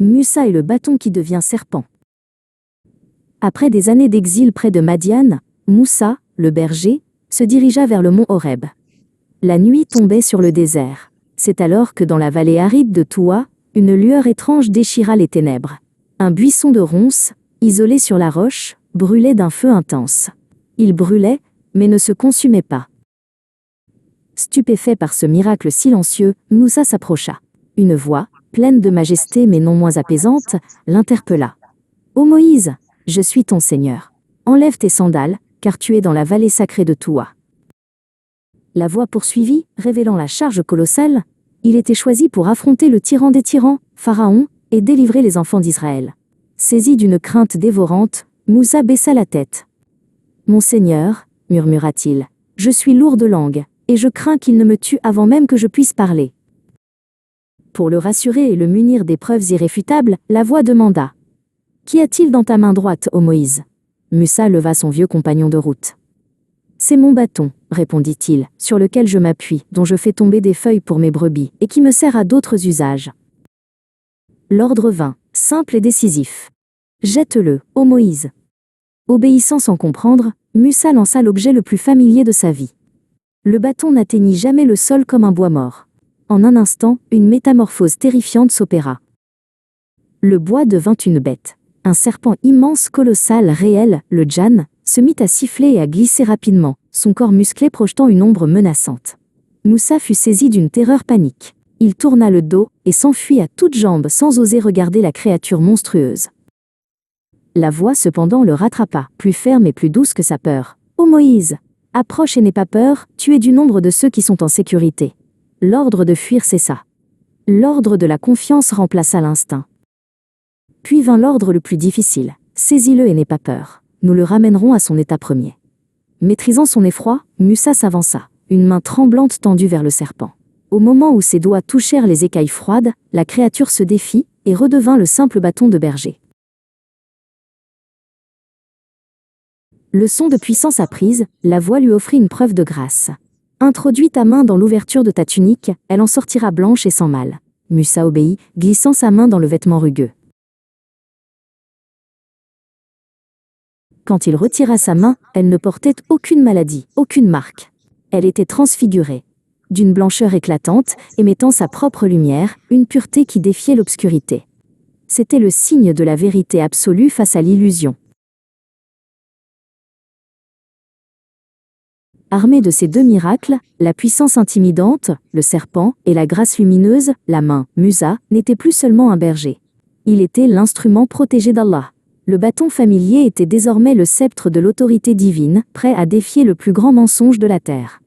Musa est le bâton qui devient serpent. Après des années d'exil près de Madian, Moussa, le berger, se dirigea vers le mont Horeb. La nuit tombait sur le désert. C'est alors que dans la vallée aride de Toua, une lueur étrange déchira les ténèbres. Un buisson de ronces, isolé sur la roche, brûlait d'un feu intense. Il brûlait, mais ne se consumait pas. Stupéfait par ce miracle silencieux, Moussa s'approcha. Une voix, pleine de majesté mais non moins apaisante, l'interpella. « Ô Moïse, je suis ton Seigneur. Enlève tes sandales, car tu es dans la vallée sacrée de Toua. » La voix poursuivit, révélant la charge colossale. Il était choisi pour affronter le tyran des tyrans, Pharaon, et délivrer les enfants d'Israël. Saisi d'une crainte dévorante, Moussa baissa la tête. « Mon Seigneur, murmura-t-il, je suis lourd de langue, et je crains qu'il ne me tue avant même que je puisse parler. » Pour le rassurer et le munir des preuves irréfutables, la voix demanda. « Qu'y a-t-il dans ta main droite, ô Moïse ?» Moussa leva son vieux compagnon de route. « C'est mon bâton, répondit-il, sur lequel je m'appuie, dont je fais tomber des feuilles pour mes brebis, et qui me sert à d'autres usages. » L'ordre vint, simple et décisif. « Jette-le, ô Moïse. » Obéissant sans comprendre, Moussa lança l'objet le plus familier de sa vie. Le bâton n'atteignit jamais le sol comme un bois mort. En un instant, une métamorphose terrifiante s'opéra. Le bois devint une bête. Un serpent immense, colossal, réel, le djan, se mit à siffler et à glisser rapidement, son corps musclé projetant une ombre menaçante. Moussa fut saisi d'une terreur panique. Il tourna le dos et s'enfuit à toutes jambes sans oser regarder la créature monstrueuse. La voix cependant le rattrapa, plus ferme et plus douce que sa peur. « Ô Moïse, approche et n'aie pas peur, tu es du nombre de ceux qui sont en sécurité. » L'ordre de fuir cessa. L'ordre de la confiance remplaça l'instinct. Puis vint l'ordre le plus difficile. « Saisis-le et n'aie pas peur. Nous le ramènerons à son état premier. » Maîtrisant son effroi, Moussa s'avança, une main tremblante tendue vers le serpent. Au moment où ses doigts touchèrent les écailles froides, la créature se défit et redevint le simple bâton de berger. Leçon de puissance apprise, la voix lui offrit une preuve de grâce. « Introduis ta main dans l'ouverture de ta tunique, elle en sortira blanche et sans mal. » Moussa obéit, glissant sa main dans le vêtement rugueux. Quand il retira sa main, elle ne portait aucune maladie, aucune marque. Elle était transfigurée. D'une blancheur éclatante, émettant sa propre lumière, une pureté qui défiait l'obscurité. C'était le signe de la vérité absolue face à l'illusion. Armé de ces deux miracles, la puissance intimidante, le serpent, et la grâce lumineuse, la main, Moussa, n'était plus seulement un berger. Il était l'instrument protégé d'Allah. Le bâton familier était désormais le sceptre de l'autorité divine, prêt à défier le plus grand mensonge de la terre.